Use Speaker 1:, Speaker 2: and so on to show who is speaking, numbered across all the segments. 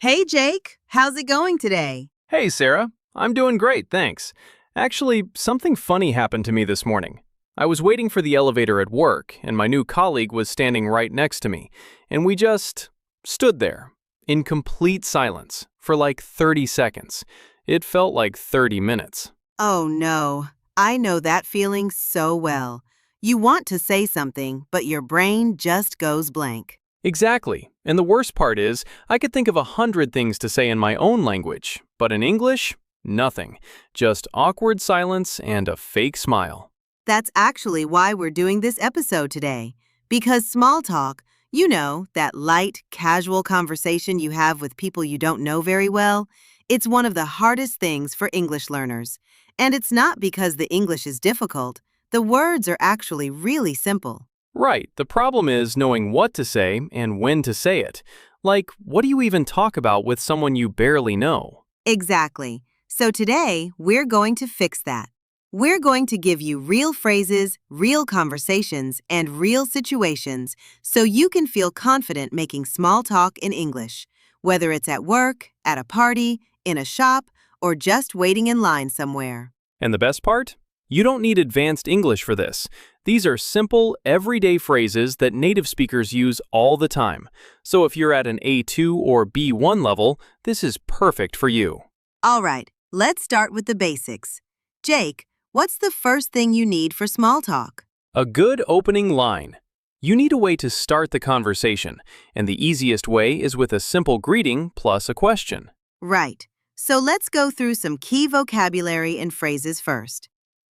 Speaker 1: Hey Jake, how's it going today?
Speaker 2: Hey, Sarah. I'm doing great, thanks. Actually, something funny happened to me this morning. I was waiting for the elevator at work, and my new colleague was standing right next to me, and we just stood there in complete silence for like 30 seconds. It felt like 30 minutes.
Speaker 1: Oh no, I know that feeling so well. You want to say something, but your brain just goes blank.
Speaker 2: Exactly. And the worst part is, I could think of 100 things to say in my own language, but in English, nothing. Just awkward silence and a fake smile.
Speaker 1: That's actually why we're doing this episode today. Because small talk, that light, casual conversation you have with people you don't know very well, it's one of the hardest things for English learners. And it's not because the English is difficult. The words are actually really simple.
Speaker 2: Right, the problem is knowing what to say and when to say it. Like, what do you even talk about with someone you barely know?
Speaker 1: Exactly. So today, we're going to fix that. We're going to give you real phrases, real conversations, and real situations so you can feel confident making small talk in English, whether it's at work, at a party, in a shop, or just waiting in line somewhere.
Speaker 2: And the best part? You don't need advanced English for this. These are simple, everyday phrases that native speakers use all the time. So if you're at an A2 or B1 level, this is perfect for you.
Speaker 1: All right, let's start with the basics. Jake, what's the first thing you need for small talk?
Speaker 2: A good opening line. You need a way to start the conversation, and the easiest way is with a simple greeting plus a question.
Speaker 1: Right. So let's go through some key vocabulary and phrases first.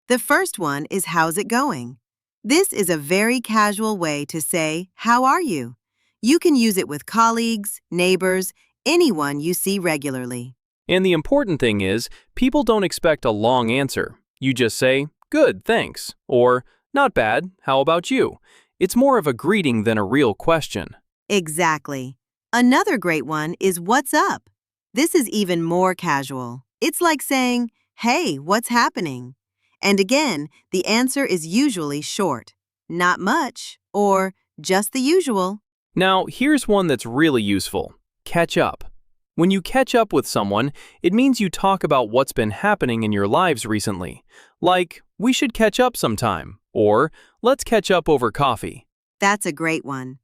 Speaker 1: The first one is how's it going? This is a very casual way to say, how are you? You can use it with colleagues, neighbors, anyone you see regularly.
Speaker 2: And the important thing is, people don't expect a long answer. You just say, good, thanks, or not bad, how about you? It's more of a greeting than a real question.
Speaker 1: Exactly. Another great one is what's up? This is even more casual. It's like saying, hey, what's happening? And again, the answer is usually short, not much, or just the usual.
Speaker 2: Now, here's one that's really useful. Catch up. When you catch up with someone, it means you talk about what's been happening in your lives recently. Like, we should catch up sometime, or let's catch up over coffee.
Speaker 1: That's a great one.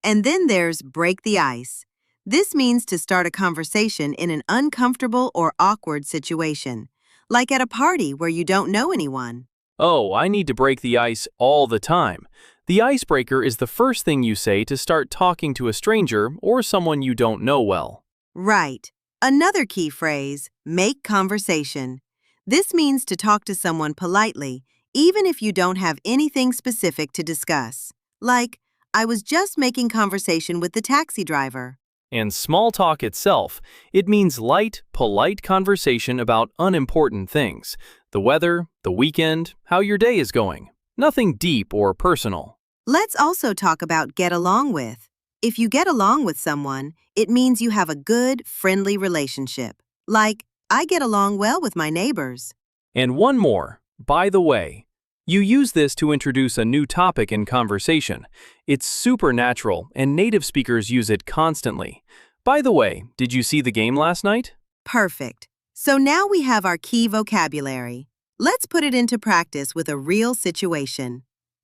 Speaker 1: And then there's break the ice. This means to start a conversation in an uncomfortable or awkward situation, like at a party where you don't know anyone.
Speaker 2: Oh, I need to break the ice all the time. The icebreaker is the first thing you say to start talking to a stranger or someone you don't know well.
Speaker 1: Right. Another key phrase, make conversation. This means to talk to someone politely, even if you don't have anything specific to discuss. Like, I was just making conversation with the taxi driver.
Speaker 2: And small talk itself, it means light, polite conversation about unimportant things. The weather, the weekend, how your day is going. Nothing deep or personal.
Speaker 1: Let's also talk about get along with. If you get along with someone, it means you have a good, friendly relationship. Like, I get along well with my neighbors.
Speaker 2: And one more, by the way. You use this to introduce a new topic in conversation. It's super natural, and native speakers use it constantly. By the way, did you see the game last night?
Speaker 1: Perfect. So now we have our key vocabulary. Let's put it into practice with a real situation.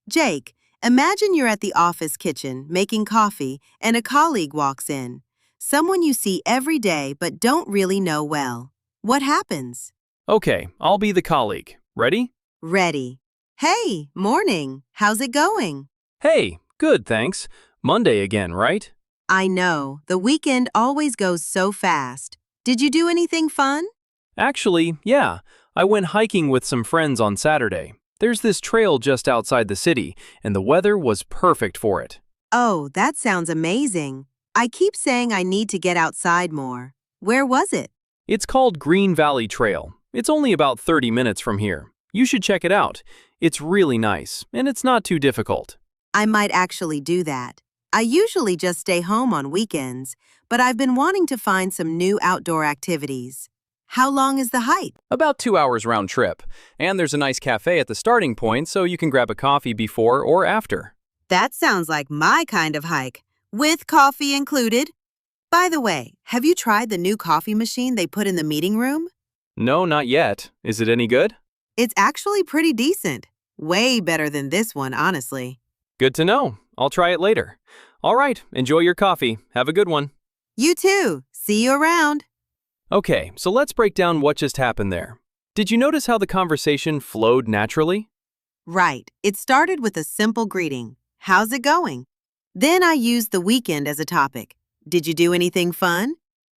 Speaker 1: Jake, imagine you're at the office kitchen making coffee and a colleague walks in. Someone you see every day but don't really know well. What happens?
Speaker 2: Okay, I'll be the colleague. Ready?
Speaker 1: Ready. Hey, morning. How's it going?
Speaker 2: Hey, good, thanks. Monday again, right?
Speaker 1: I know, the weekend always goes so fast. Did you do anything fun?
Speaker 2: Actually, yeah. I went hiking with some friends on Saturday. There's this trail just outside the city, and the weather was perfect for it.
Speaker 1: Oh, that sounds amazing. I keep saying I need to get outside more. Where was it?
Speaker 2: It's called Green Valley Trail. It's only about 30 minutes from here. You should check it out. It's really nice, and it's not too difficult.
Speaker 1: I might actually do that. I usually just stay home on weekends, but I've been wanting to find some new outdoor activities. How long is the hike?
Speaker 2: About 2 hours round trip, and there's a nice cafe at the starting point so you can grab a coffee before or after.
Speaker 1: That sounds like my kind of hike, with coffee included. By the way, have you tried the new coffee machine they put in the meeting room?
Speaker 2: No, not yet. Is it any good?
Speaker 1: It's actually pretty decent. Way better than this one, honestly.
Speaker 2: Good to know. I'll try it later. All right, enjoy your coffee. Have a good one.
Speaker 1: You too. See you around.
Speaker 2: Okay, so let's break down what just happened there. Did you notice how the conversation flowed naturally?
Speaker 1: Right. It started with a simple greeting. How's it going? Then I used the weekend as a topic. Did you do anything fun?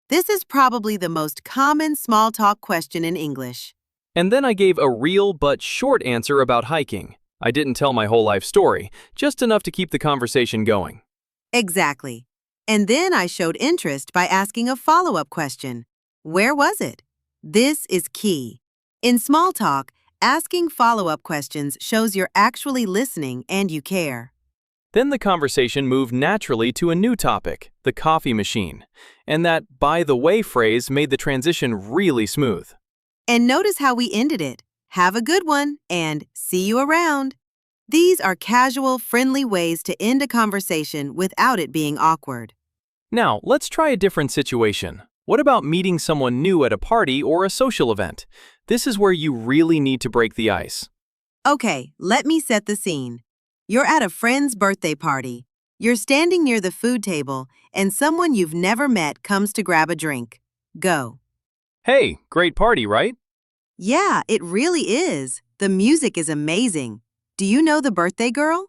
Speaker 1: This is probably the most common small talk question in English.
Speaker 2: And then I gave a real but short answer about hiking. I didn't tell my whole life story, just enough to keep the conversation going.
Speaker 1: Exactly. And then I showed interest by asking a follow-up question. Where was it? This is key. In small talk, asking follow-up questions shows you're actually listening and you care.
Speaker 2: Then the conversation moved naturally to a new topic, the coffee machine. And that by the way phrase made the transition really smooth.
Speaker 1: And notice how we ended it. Have a good one and see you around. These are casual, friendly ways to end a conversation without it being awkward.
Speaker 2: Now, let's try a different situation. What about meeting someone new at a party or a social event? This is where you really need to break the ice.
Speaker 1: Okay, let me set the scene. You're at a friend's birthday party. You're standing near the food table, and someone you've never met comes to grab a drink. Go.
Speaker 2: Hey, great party, right?
Speaker 1: Yeah, it really is. The music is amazing. Do you know the birthday girl?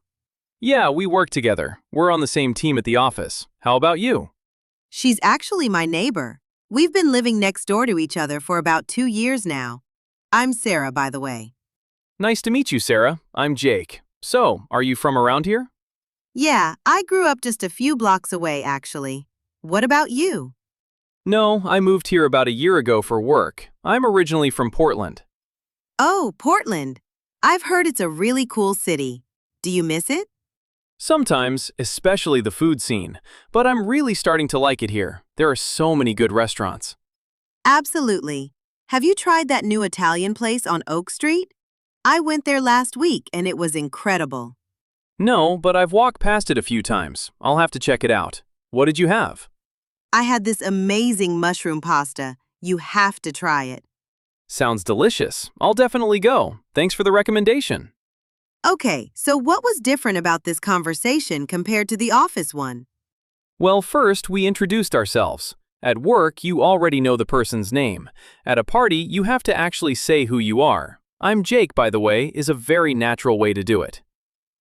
Speaker 2: Yeah, we work together. We're on the same team at the office. How about you?
Speaker 1: She's actually my neighbor. We've been living next door to each other for about 2 years now. I'm Sarah, by the way.
Speaker 2: Nice to meet you, Sarah. I'm Jake. So, are you from around here?
Speaker 1: Yeah, I grew up just a few blocks away, actually. What about you?
Speaker 2: No, I moved here about a year ago for work. I'm originally from Portland.
Speaker 1: Oh, Portland. I've heard it's a really cool city. Do you miss it?
Speaker 2: Sometimes, especially the food scene, but I'm really starting to like it here. There are so many good restaurants.
Speaker 1: Absolutely. Have you tried that new Italian place on Oak Street? I went there last week and it was incredible.
Speaker 2: No, but I've walked past it a few times. I'll have to check it out. What did you have?
Speaker 1: I had this amazing mushroom pasta. You have to try it.
Speaker 2: Sounds delicious. I'll definitely go. Thanks for the recommendation.
Speaker 1: Okay, so what was different about this conversation compared to the office one?
Speaker 2: Well, first, we introduced ourselves. At work, you already know the person's name. At a party, you have to actually say who you are. I'm Jake, by the way, is a very natural way to do it.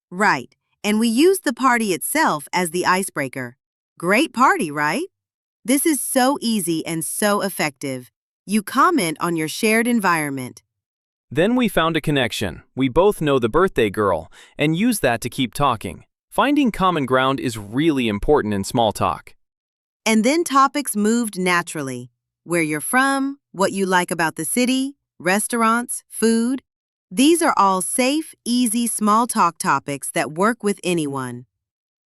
Speaker 1: Right, and we used the party itself as the icebreaker. Great party, right? This is so easy and so effective. You comment on your shared environment.
Speaker 2: Then we found a connection. We both know the birthday girl, and use that to keep talking. Finding common ground is really important in small talk.
Speaker 1: And then topics moved naturally. Where you're from, what you like about the city, restaurants, food. These are all safe, easy small talk topics that work with anyone.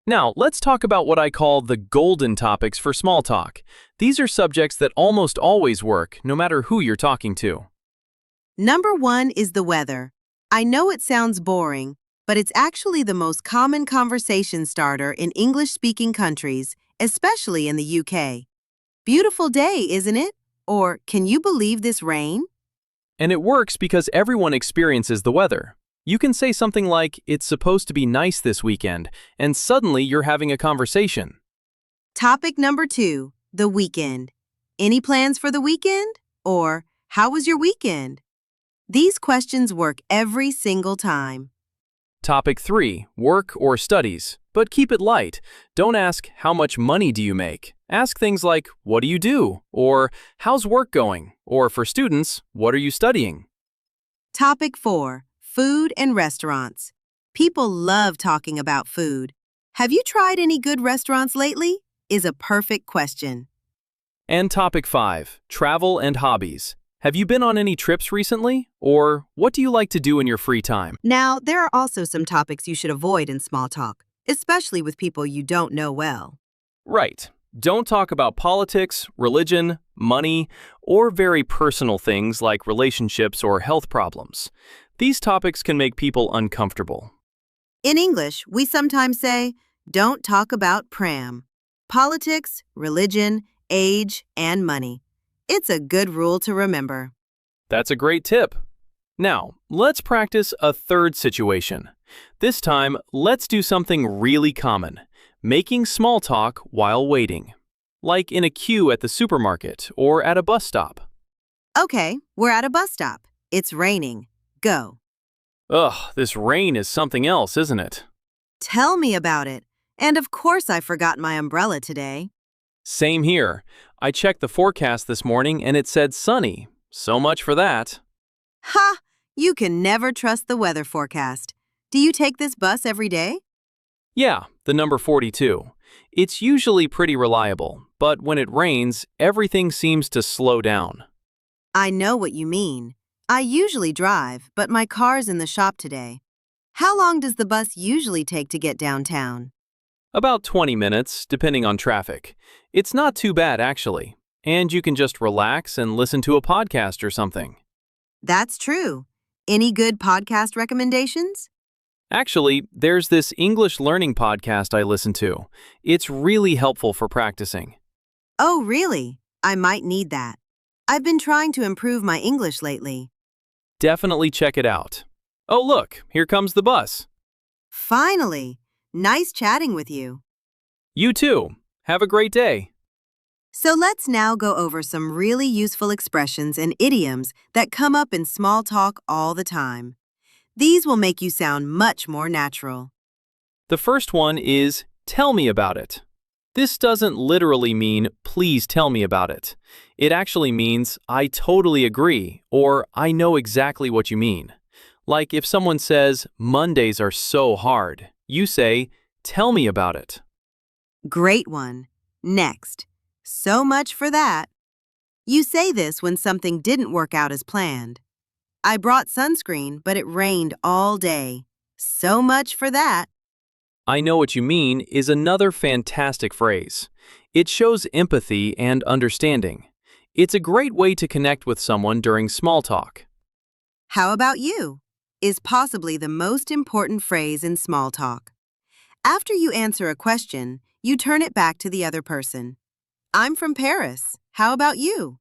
Speaker 2: Now, let's talk about what I call the golden topics for small talk. These are subjects that almost always work, no matter who you're talking to.
Speaker 1: Number 1 is the weather. I know it sounds boring, but it's actually the most common conversation starter in English-speaking countries, especially in the UK. Beautiful day, isn't it? Or, can you believe this rain?
Speaker 2: And it works because everyone experiences the weather. You can say something like, it's supposed to be nice this weekend, and suddenly you're having a conversation.
Speaker 1: Topic number 2, the weekend. Any plans for the weekend? Or, how was your weekend? These questions work every single time.
Speaker 2: Topic 3, work or studies. But keep it light. Don't ask, how much money do you make? Ask things like, what do you do? Or, how's work going? Or for students, what are you studying?
Speaker 1: Topic 4, food and restaurants. People love talking about food. Have you tried any good restaurants lately? Is a perfect question.
Speaker 2: And topic 5, travel and hobbies. Have you been on any trips recently? Or, what do you like to do in your free time?
Speaker 1: Now, there are also some topics you should avoid in small talk, especially with people you don't know well.
Speaker 2: Right. Don't talk about politics, religion, money, or very personal things like relationships or health problems. These topics can make people uncomfortable.
Speaker 1: In English, we sometimes say, don't talk about pram. politics, religion, age, and money. It's a good rule to remember.
Speaker 2: That's a great tip. Now, let's practice a third situation. This time, let's do something really common, making small talk while waiting, like in a queue at the supermarket or at a bus stop.
Speaker 1: Okay, we're at a bus stop. It's raining. Go.
Speaker 2: Ugh, this rain is something else, isn't it?
Speaker 1: Tell me about it. And of course I forgot my umbrella today.
Speaker 2: Same here. I checked the forecast this morning and it said sunny. So much for that.
Speaker 1: Ha! You can never trust the weather forecast. Do you take this bus every day?
Speaker 2: Yeah, the number 42. It's usually pretty reliable, but when it rains, everything seems to slow down.
Speaker 1: I know what you mean. I usually drive, but my car's in the shop today. How long does the bus usually take to get downtown?
Speaker 2: About 20 minutes, depending on traffic. It's not too bad, actually. And you can just relax and listen to a podcast or something.
Speaker 1: That's true. Any good podcast recommendations?
Speaker 2: Actually, there's this English learning podcast I listen to. It's really helpful for practicing.
Speaker 1: Oh, really? I might need that. I've been trying to improve my English lately.
Speaker 2: Definitely check it out. Oh, look, here comes the bus.
Speaker 1: Finally! Nice chatting with you.
Speaker 2: You too. Have a great day.
Speaker 1: So let's now go over some really useful expressions and idioms that come up in small talk all the time. These will make you sound much more natural.
Speaker 2: The first one is, tell me about it. This doesn't literally mean, please tell me about it. It actually means, I totally agree, or I know exactly what you mean. Like if someone says, Mondays are so hard, you say, tell me about it.
Speaker 1: Great one. Next. So much for that. You say this when something didn't work out as planned. I brought sunscreen, but it rained all day. So much for that.
Speaker 2: I know what you mean is another fantastic phrase. It shows empathy and understanding. It's a great way to connect with someone during small talk.
Speaker 1: How about you? Is possibly the most important phrase in small talk. After you answer a question, you turn it back to the other person. I'm from Paris. How about you?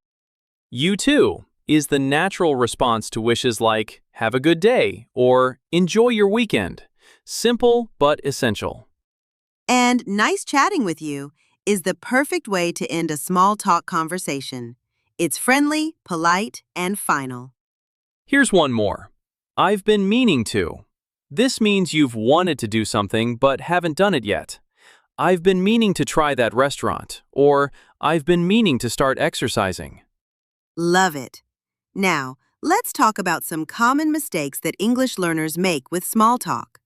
Speaker 2: You too is the natural response to wishes like, have a good day, or enjoy your weekend. Simple but essential.
Speaker 1: And nice chatting with you is the perfect way to end a small talk conversation. It's friendly, polite, and final.
Speaker 2: Here's one more. I've been meaning to. This means you've wanted to do something but haven't done it yet. I've been meaning to try that restaurant, or I've been meaning to start exercising.
Speaker 1: Love it. Now, let's talk about some common mistakes that English learners make with small talk.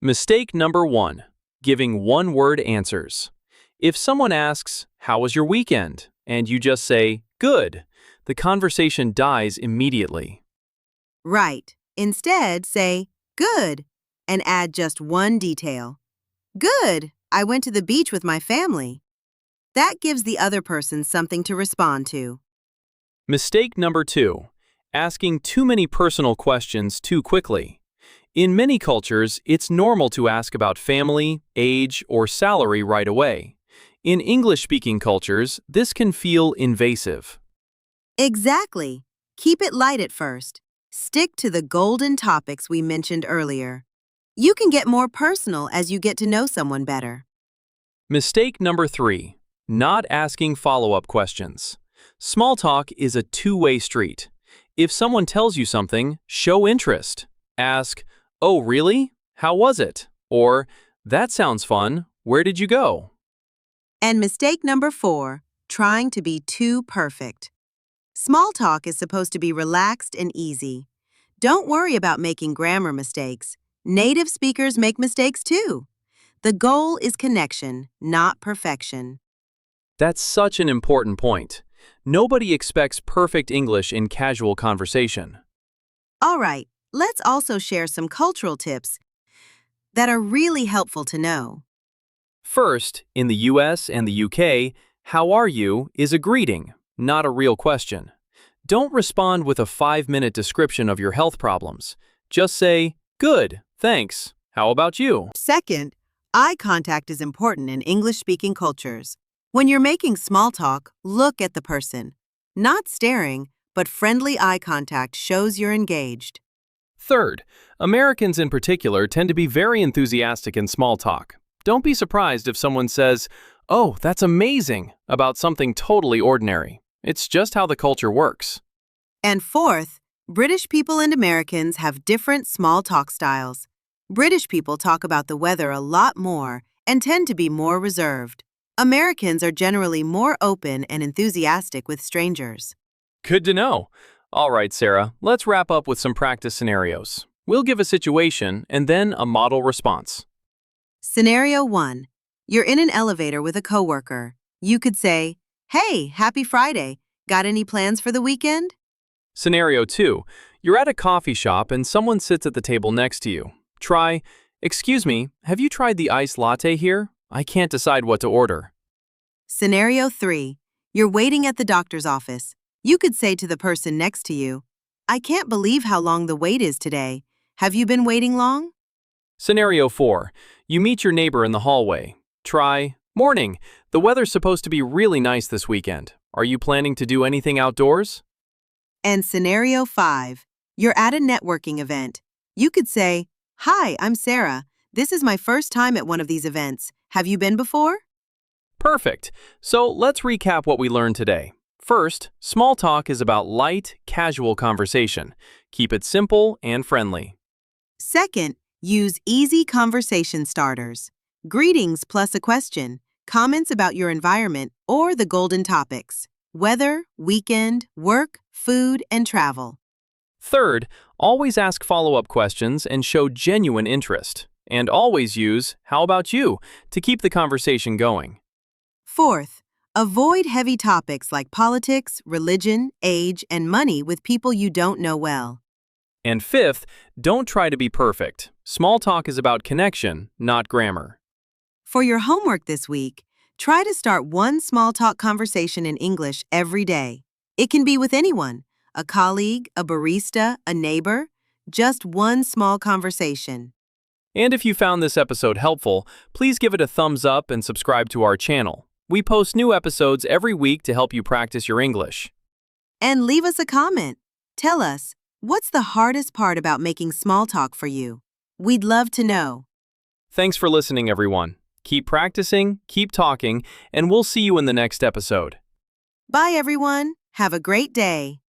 Speaker 2: Mistake number 1, giving one-word answers. If someone asks, how was your weekend? And you just say, good, the conversation dies immediately.
Speaker 1: Right. Instead, say, good, and add just one detail. Good, I went to the beach with my family. That gives the other person something to respond to.
Speaker 2: Mistake number 2, asking too many personal questions too quickly. In many cultures, it's normal to ask about family, age, or salary right away. In English-speaking cultures, this can feel invasive.
Speaker 1: Exactly. Keep it light at first. Stick to the golden topics we mentioned earlier. You can get more personal as you get to know someone better.
Speaker 2: Mistake number 3, not asking follow-up questions. Small talk is a two-way street. If someone tells you something, show interest. Ask, oh really? How was it? Or, that sounds fun. Where did you go?
Speaker 1: And mistake number 4, trying to be too perfect. Small talk is supposed to be relaxed and easy. Don't worry about making grammar mistakes. Native speakers make mistakes too. The goal is connection, not perfection.
Speaker 2: That's such an important point. Nobody expects perfect English in casual conversation.
Speaker 1: All right, let's also share some cultural tips that are really helpful to know.
Speaker 2: First, in the US and the UK, how are you is a greeting, not a real question. Don't respond with a 5-minute description of your health problems. Just say, good, thanks. How about you?
Speaker 1: Second, Eye contact is important in English-speaking cultures. When you're making small talk, look at the person. Not staring, but friendly eye contact shows you're engaged.
Speaker 2: Third, Americans in particular tend to be very enthusiastic in small talk. Don't be surprised if someone says, "Oh, that's amazing," about something totally ordinary. It's just how the culture works.
Speaker 1: And fourth, British people and Americans have different small talk styles. British people talk about the weather a lot more and tend to be more reserved. Americans are generally more open and enthusiastic with strangers.
Speaker 2: Good to know. All right, Sarah, let's wrap up with some practice scenarios. We'll give a situation and then a model response.
Speaker 1: Scenario 1. You're in an elevator with a coworker. You could say, "Hey, happy Friday. Got any plans for the weekend?"
Speaker 2: Scenario 2. You're at a coffee shop and someone sits at the table next to you. Try, "Excuse me, have you tried the iced latte here? I can't decide what to order."
Speaker 1: Scenario 3. You're waiting at the doctor's office. You could say to the person next to you, "I can't believe how long the wait is today. Have you been waiting long?"
Speaker 2: Scenario 4. You meet your neighbor in the hallway. Try, "Morning, the weather's supposed to be really nice this weekend. Are you planning to do anything outdoors?"
Speaker 1: And Scenario 5. You're at a networking event. You could say, "Hi, I'm Sarah. This is my first time at one of these events. Have you been before?"
Speaker 2: Perfect. So let's recap what we learned today. First, small talk is about light, casual conversation. Keep it simple and friendly.
Speaker 1: Second, use easy conversation starters. Greetings plus a question, comments about your environment, or the golden topics: weather, weekend, work, food, and travel.
Speaker 2: Third, always ask follow-up questions and show genuine interest. And always use, "How about you?" to keep the conversation going.
Speaker 1: Fourth, avoid heavy topics like politics, religion, age, and money with people you don't know well.
Speaker 2: And fifth, don't try to be perfect. Small talk is about connection, not grammar.
Speaker 1: For your homework this week, try to start one small talk conversation in English every day. It can be with anyone, a colleague, a barista, a neighbor, just one small conversation.
Speaker 2: And if you found this episode helpful, please give it a thumbs up and subscribe to our channel. We post new episodes every week to help you practice your English.
Speaker 1: And leave us a comment. Tell us, what's the hardest part about making small talk for you? We'd love to know.
Speaker 2: Thanks for listening, everyone. Keep practicing, keep talking, and we'll see you in the next episode.
Speaker 1: Bye, everyone. Have a great day.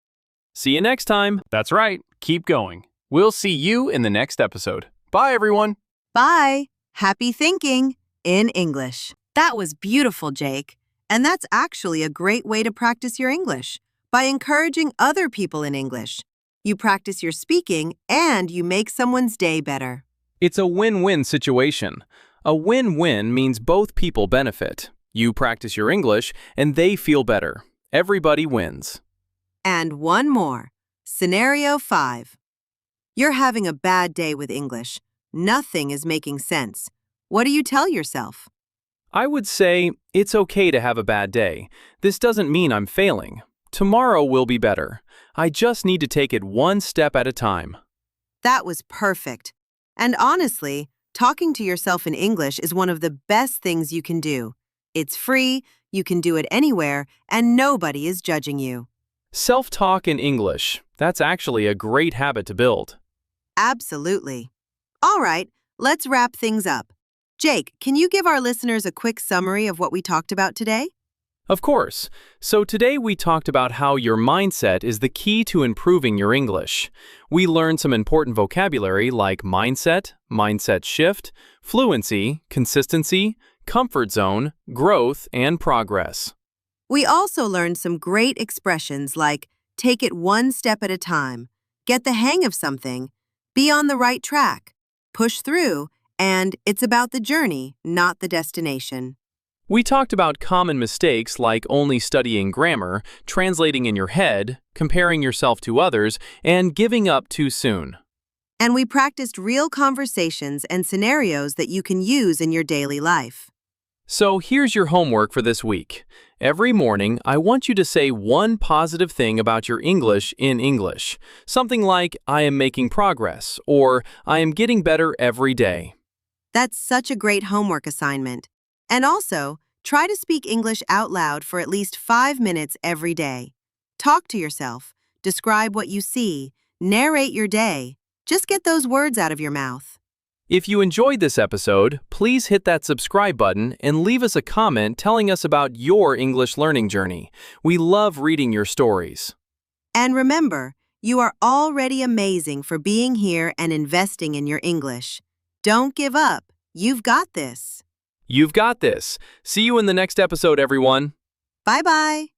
Speaker 2: See you next time. That's right. Keep going. We'll see you in the next episode. Bye, everyone.
Speaker 1: Bye. Happy thinking in English. That was beautiful, Jake. And that's actually a great way to practice your English, by encouraging other people in English. You practice your speaking and you make someone's day better.
Speaker 2: It's a win-win situation. A win-win means both people benefit. You practice your English and they feel better. Everybody wins.
Speaker 1: And one more. Scenario 5. You're having a bad day with English. Nothing is making sense. What do you tell yourself?
Speaker 2: I would say, it's okay to have a bad day. This doesn't mean I'm failing. Tomorrow will be better. I just need to take it one step at a time.
Speaker 1: That was perfect. And honestly, talking to yourself in English is one of the best things you can do. It's free, you can do it anywhere, and nobody is judging you.
Speaker 2: Self-talk in English. That's actually a great habit to build.
Speaker 1: Absolutely. All right, let's wrap things up. Jake, can you give our listeners a quick summary of what we talked about today?
Speaker 2: Of course. So today we talked about how your mindset is the key to improving your English. We learned some important vocabulary like mindset, mindset shift, fluency, consistency, comfort zone, growth, and progress.
Speaker 1: We also learned some great expressions like take it one step at a time, get the hang of something, be on the right track, push through, and it's about the journey, not the destination.
Speaker 2: We talked about common mistakes like only studying grammar, translating in your head, comparing yourself to others, and giving up too soon.
Speaker 1: And we practiced real conversations and scenarios that you can use in your daily life.
Speaker 2: So here's your homework for this week. Every morning, I want you to say one positive thing about your English in English. Something like, "I am making progress," or "I am getting better every day."
Speaker 1: That's such a great homework assignment. And also, try to speak English out loud for at least 5 minutes every day. Talk to yourself, describe what you see, narrate your day. Just get those words out of your mouth.
Speaker 2: If you enjoyed this episode, please hit that subscribe button and leave us a comment telling us about your English learning journey. We love reading your stories.
Speaker 1: And remember, you are already amazing for being here and investing in your English. Don't give up. You've got this.
Speaker 2: You've got this. See you in the next episode, everyone.
Speaker 1: Bye-bye.